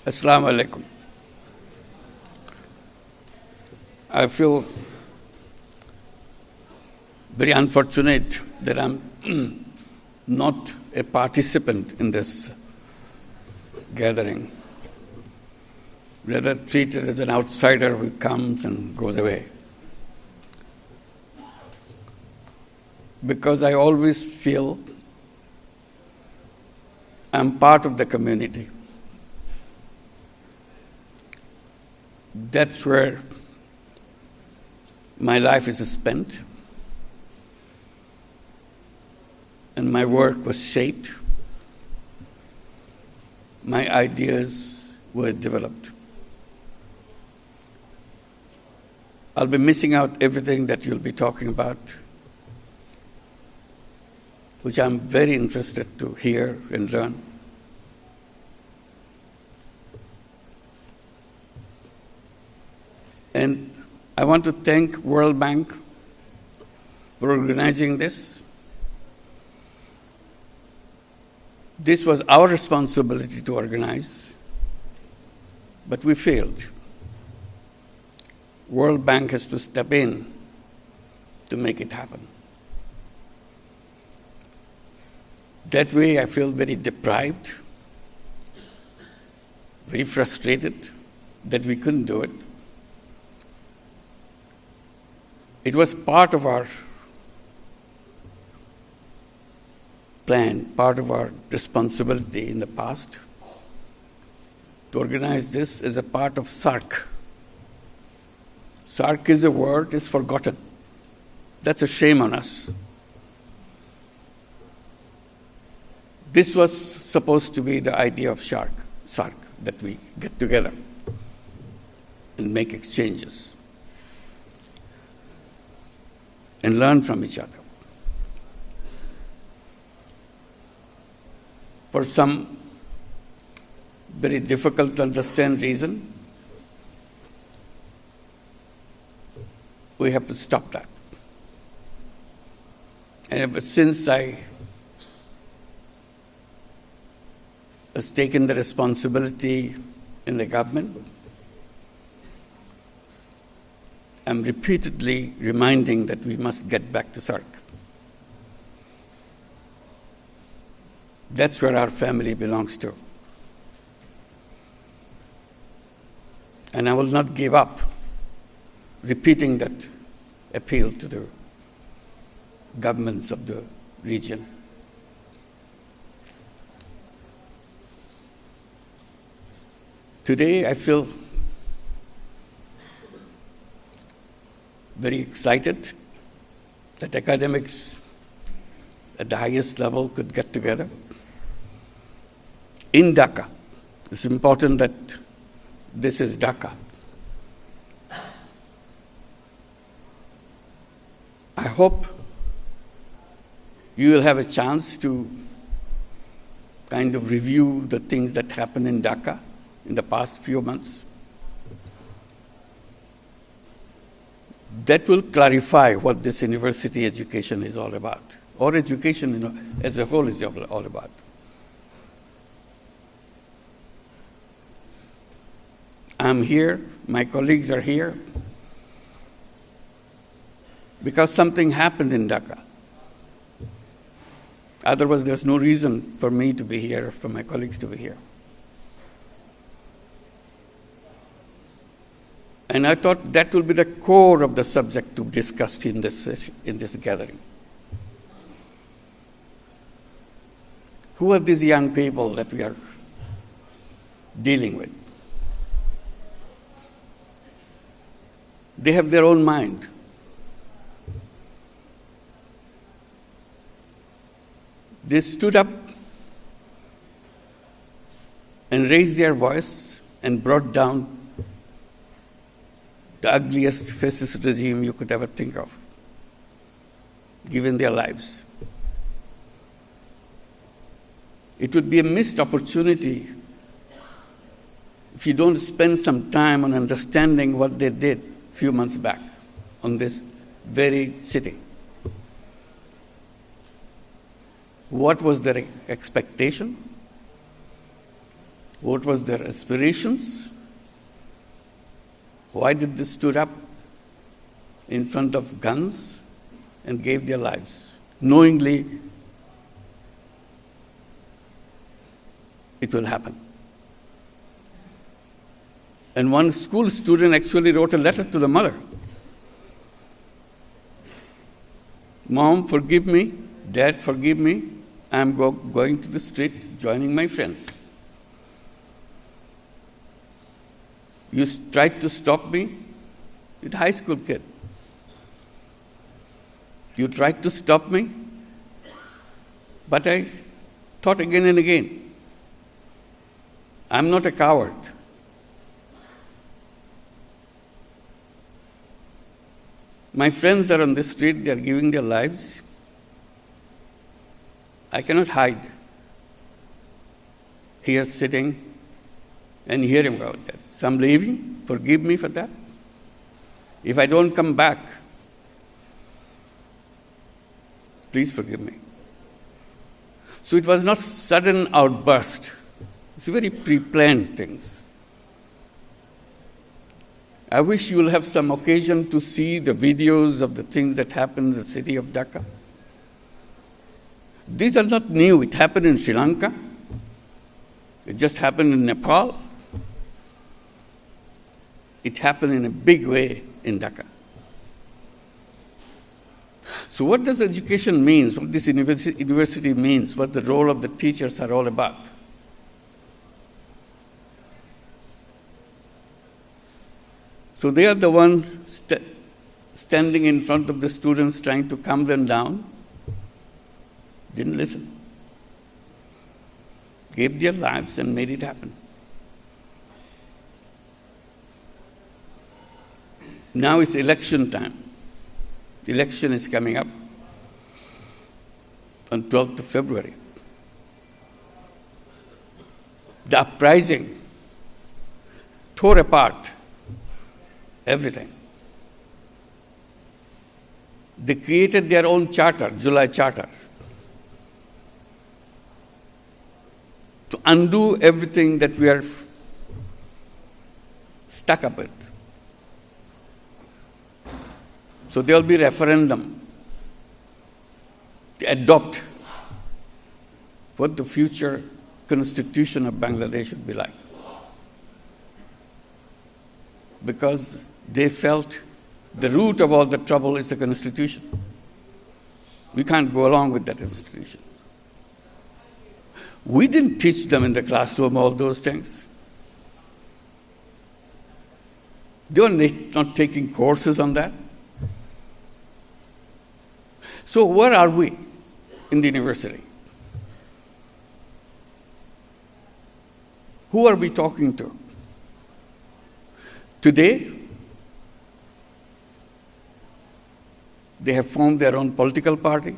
Assalamu alaikum. I feel very unfortunate that I'm not a participant in this gathering, rather treated as an outsider who comes and goes away. Because I always feel I'm part of the community. That's where my life is spent, and my work was shaped. My ideas were developed. I'll be missing out everything that you'll be talking about, which I'm very interested to hear and learn. And I want to thank World Bank for organizing this. This was our responsibility to organize, but we failed. World Bank has to step in to make it happen. That way I feel very deprived, very frustrated that we couldn't do it. It was part of our plan, part of our responsibility in the past to organize this as a part of SAARC. SAARC is a word, is forgotten. That's a shame on us. This was supposed to be the idea of SAARC, that we get together and make exchanges and learn from each other. For some very difficult to understand reason, we have to stop that. And ever since I has taken the responsibility in the government, I'm repeatedly reminding that we must get back to SAARC. That's where our family belongs to. And I will not give up repeating that appeal to the governments of the region. Today, I feel very excited that academics at the highest level could get together in Dhaka. It's important that this is Dhaka. I hope you will have a chance to kind of review the things that happened in Dhaka in the past few months. That will clarify what this university education is all about, or education as a whole is all about. I'm here, my colleagues are here, because something happened in Dhaka. Otherwise, there's no reason for me to be here, for my colleagues to be here. And I thought that will be the core of the subject to be discussed in this gathering. Who are these young people that we are dealing with? They have their own mind. They stood up and raised their voice and brought down the ugliest fascist regime you could ever think of, given their lives. It would be a missed opportunity if you don't spend some time on understanding what they did a few months back on this very city. What was their expectation? what was their aspirations, why did they stood up in front of guns and gave their lives, knowingly it will happen. And one school student actually wrote a letter to the mother. Mom, forgive me. Dad, forgive me. I'm going to the street, joining my friends. You tried to stop me with a high school kid. You tried to stop me, but I thought again and again. I'm not a coward. My friends are on the street, they are giving their lives. I cannot hide here sitting and hearing about that. So I'm leaving. Forgive me for that. If I don't come back, please forgive me. So it was not sudden outburst. It's very pre-planned things. I wish you will have some occasion to see the videos of the things that happened in the city of Dhaka. These are not new. It happened in Sri Lanka. It just happened in Nepal. It happened in a big way in Dhaka. So what does education mean? What this university means? What the role of the teachers are all about? So they are the ones standing in front of the students trying to calm them down. Didn't listen. Gave their lives and made it happen. Now it's election time. The election is coming up on 12th of February. The uprising tore apart everything. They created their own charter, July Charter, to undo everything that we are stuck up with. So there will be referendum to adopt what the future constitution of Bangladesh should be like. Because they felt the root of all the trouble is the constitution. We can't go along with that institution. We didn't teach them in the classroom all those things. They were not taking courses on that. So where are we in the university? Who are we talking to? Today, they have formed their own political party.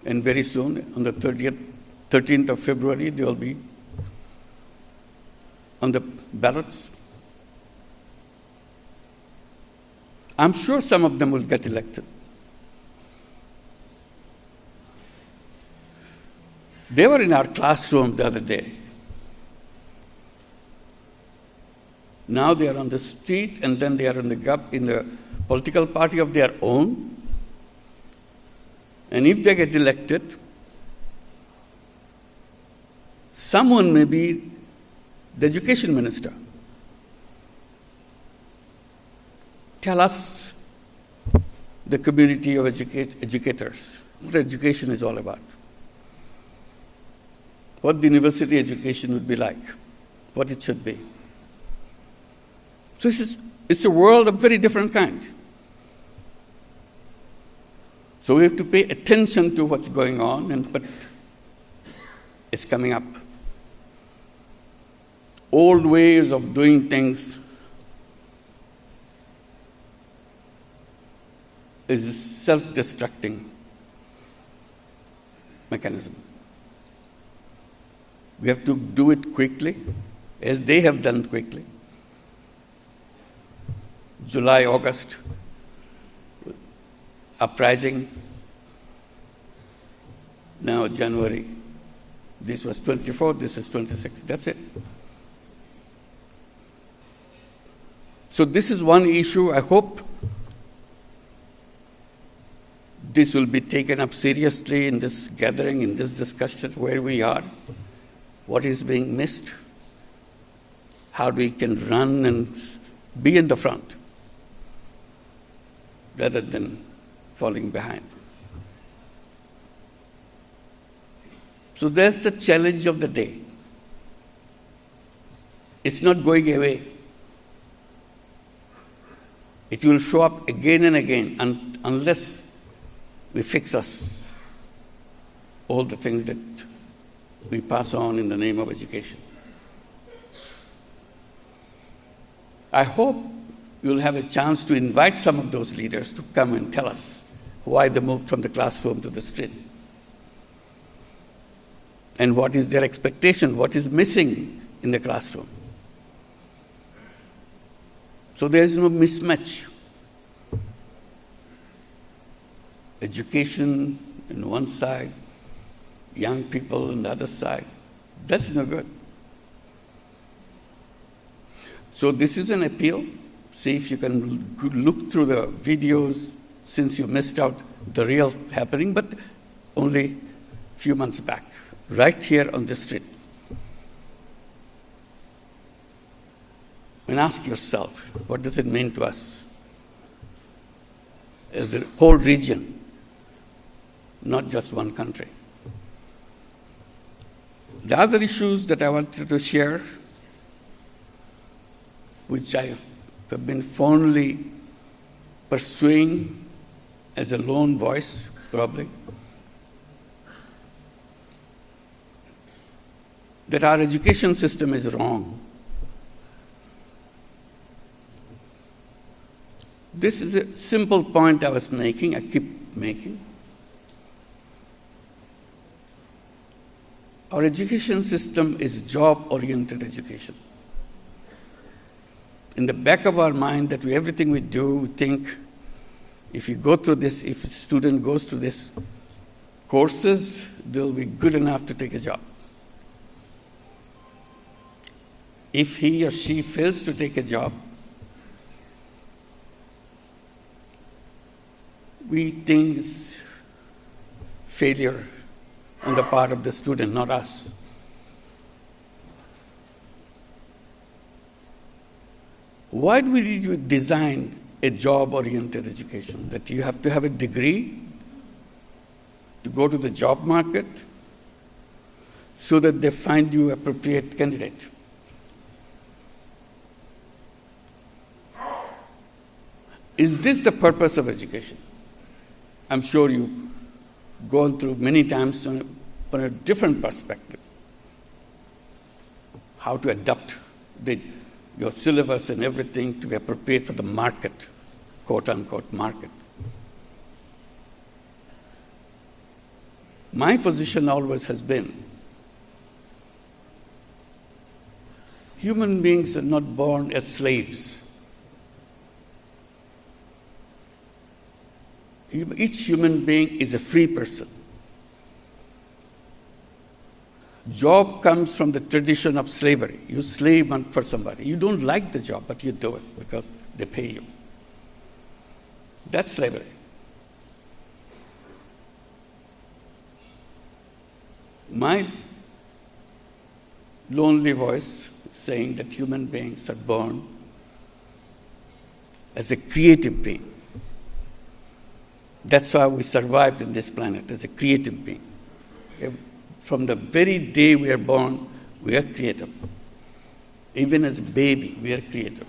And very soon, on the 13th of February, they will be on the ballots. I'm sure some of them will get elected. They were in our classroom the other day. Now they are on the street, and then they are in the political party of their own. And if they get elected, someone may be the education minister. Tell us, the community of educators, what education is all about. What the university education would be like, what it should be. So it's a world of very different kind. So we have to pay attention to what's going on and what is coming up. Old ways of doing things is a self-destructing mechanism. We have to do it quickly, as they have done quickly. July, August, uprising. Now January, This was 24, this is 26. That's it. So this is one issue. I hope this will be taken up seriously in this gathering, in this discussion, where we are, what is being missed, how we can run and be in the front rather than falling behind. So that's the challenge of the day. It's not going away. It will show up again and again unless we fix all the things that we pass on in the name of education. I hope you'll have a chance to invite some of those leaders to come and tell us why they moved from the classroom to the street. And what is their expectation? What is missing in the classroom? So there is no mismatch. Education on one side, young people on the other side. That's no good. So this is an appeal. See if you can look through the videos since you missed out the real happening, but only a few months back, right here on the street. And ask yourself, what does it mean to us as a whole region, not just one country? The other issues that I wanted to share, which I have been fondly pursuing as a lone voice, probably, that our education system is wrong. This is a simple point I was making, I keep making. Our education system is job-oriented education. In the back of our mind, that everything we do, we think, if you go through this, if a student goes through this courses, they'll be good enough to take a job. If he or she fails to take a job, we think it's failure on the part of the student, not us. Why do we design a job-oriented education? That you have to have a degree to go to the job market so that they find you appropriate candidate. Is this the purpose of education? I'm sure you've gone through many times from a different perspective, how to adapt your syllabus and everything to be appropriate for the market, quote-unquote market. My position always has been, human beings are not born as slaves. Each human being is a free person. Job comes from the tradition of slavery. You slave for somebody. You don't like the job, but you do it because they pay you. That's slavery. My lonely voice is saying that human beings are born as a creative being. That's why we survived in this planet, as a creative being. From the very day we are born, we are creative. Even as a baby, we are creative.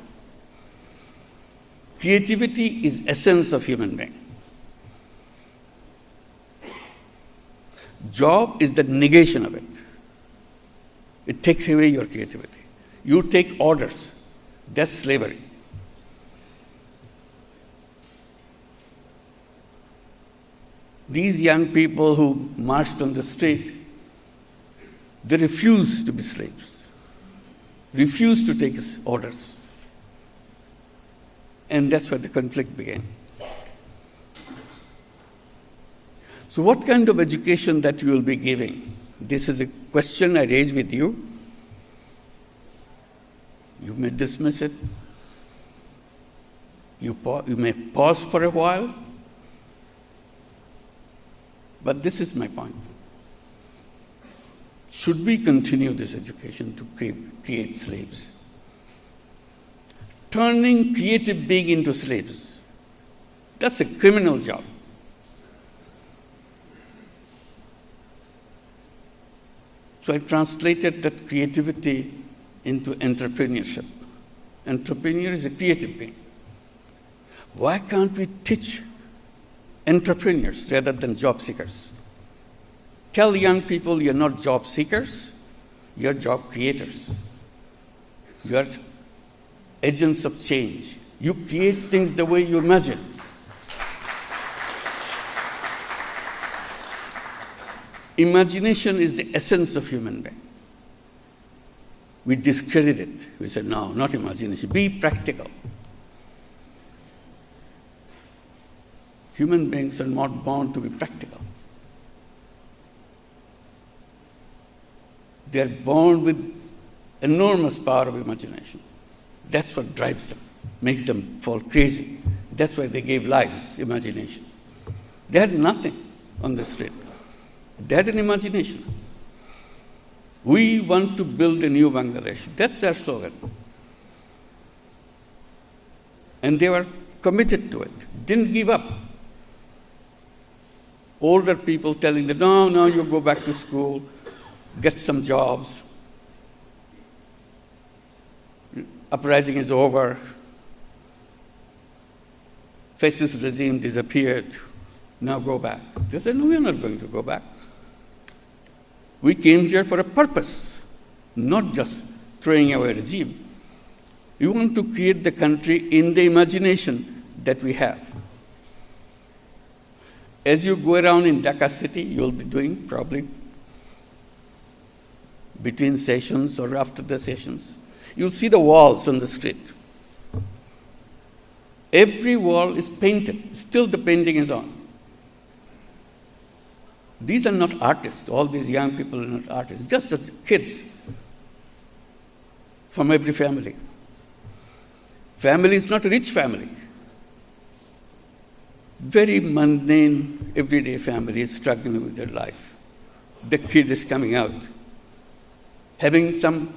Creativity is essence of human being. Job is the negation of it. It takes away your creativity. You take orders. That's slavery. These young people who marched on the street, they refused to be slaves, refused to take orders. And that's where the conflict began. So what kind of education that you will be giving? This is a question I raise with you. You may dismiss it. You may pause for a while. But this is my point. Should we continue this education to create slaves? Turning creative being into slaves, that's a criminal job. So I translated that creativity into entrepreneurship. Entrepreneur is a creative being. Why can't we teach entrepreneurs rather than job seekers? Tell young people you're not job seekers, you're job creators. You're agents of change. You create things the way you imagine. Imagination is the essence of human being. We discredit it. We say, no, not imagination. Be practical. Human beings are not born to be practical. They are born with enormous power of imagination. That's what drives them, makes them fall crazy. That's why they gave lives, imagination. They had nothing on the street. They had an imagination. We want to build a new Bangladesh. That's their slogan. And they were committed to it, didn't give up. Older people telling them, no, you go back to school, get some jobs. Uprising is over. Fascist regime disappeared. Now go back. They said, no, we're not going to go back. We came here for a purpose, not just throwing away a regime. We want to create the country in the imagination that we have. As you go around in Dhaka city, you'll be doing probably between sessions or after the sessions, you'll see the walls on the street. Every wall is painted. Still the painting is on. These are not artists. All these young people are not artists. Just the kids from every family. Family is not a rich family. Very mundane, everyday family is struggling with their life. The kid is coming out, having some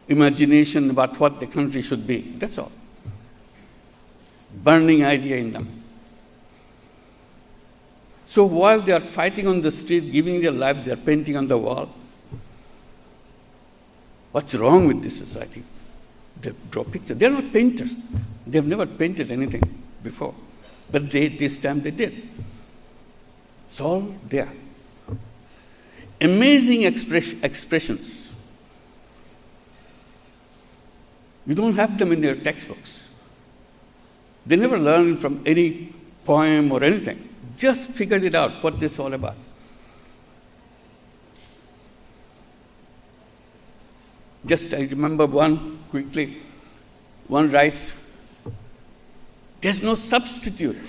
imagination about what the country should be. That's all. Burning idea in them. So while they are fighting on the street, giving their lives, they are painting on the wall. What's wrong with this society? They draw pictures. They're not painters. They've never painted anything before. But this time they did. It's all there. Amazing expressions. You don't have them in their textbooks. They never learned from any poem or anything. Just figured it out, what this is all about. Just, I remember one quickly. One writes, there's no substitute.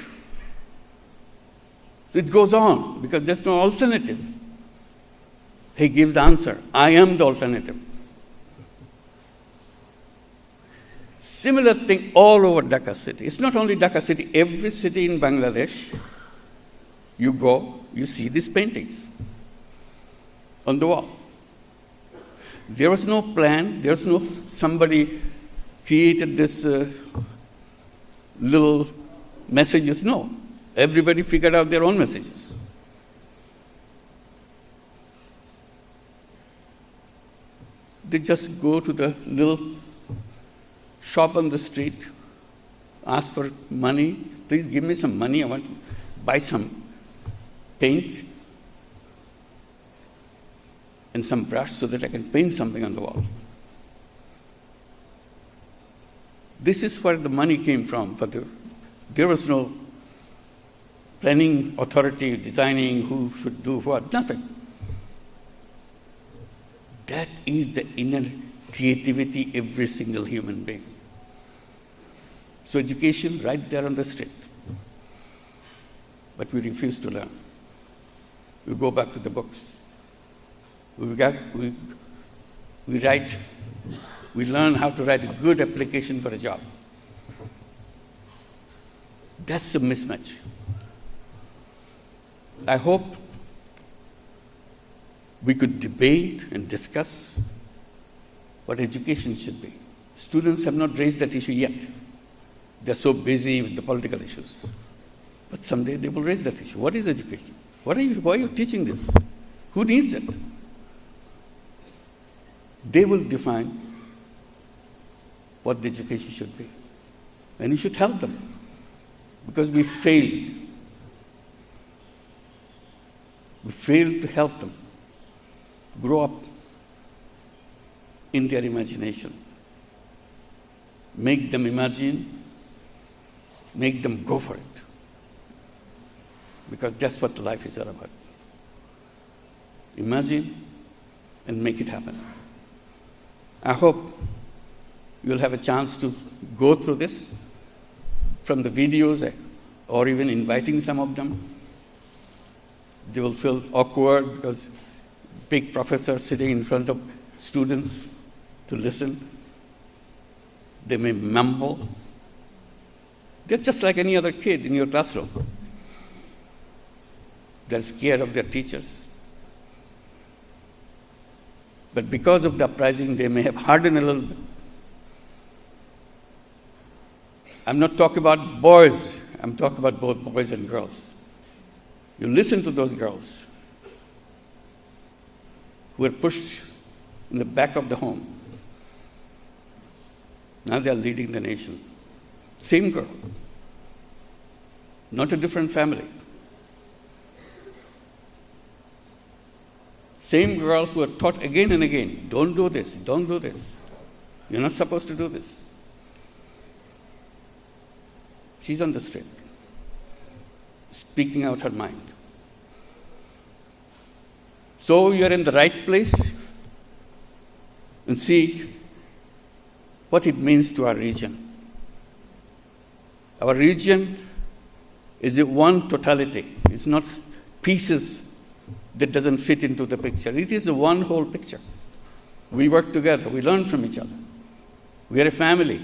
So it goes on, because there's no alternative. He gives the answer, I am the alternative. Similar thing all over Dhaka city. It's not only Dhaka city, every city in Bangladesh, you go, you see these paintings on the wall. There was no plan, there was no, somebody created this little messages. No, everybody figured out their own messages. They just go to the little shop on the street, ask for money. Please give me some money. I want to buy some paint and some brush so that I can paint something on the wall. This is where the money came from. There was no planning authority designing who should do what, nothing. That is the inner creativity every single human being. So education right there on the street. But we refuse to learn. We go back to the books. We learn how to write a good application for a job. That's the mismatch. I hope we could debate and discuss what education should be. Students have not raised that issue yet. They're so busy with the political issues. But someday they will raise that issue. What is education? Why are you teaching this? Who needs it? They will define what the education should be. And you should help them. Because we failed. We failed to help them grow up in their imagination. Make them imagine, make them go for it. Because that's what life is all about. Imagine and make it happen. I hope you'll have a chance to go through this from the videos or even inviting some of them. They will feel awkward because big professor sitting in front of students to listen. They may mumble. They're just like any other kid in your classroom. They're scared of their teachers. But because of the uprising, they may have hardened a little bit. I'm not talking about boys. I'm talking about both boys and girls. You listen to those girls who were pushed in the back of the home. Now they are leading the nation. Same girl. Not a different family. Same girl who are taught again and again, don't do this, don't do this. You're not supposed to do this. She's on the street, speaking out her mind. So you're in the right place and see what it means to our region. Our region is a one totality. It's not pieces that doesn't fit into the picture. It is a one whole picture. We work together. We learn from each other. We are a family.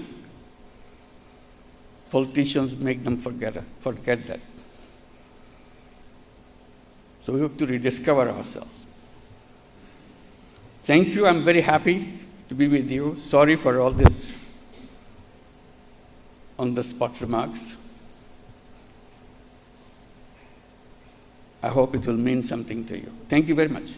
Politicians make them forget that. So we have to rediscover ourselves. Thank you. I'm very happy to be with you. Sorry for all this on-the-spot remarks. I hope it will mean something to you. Thank you very much.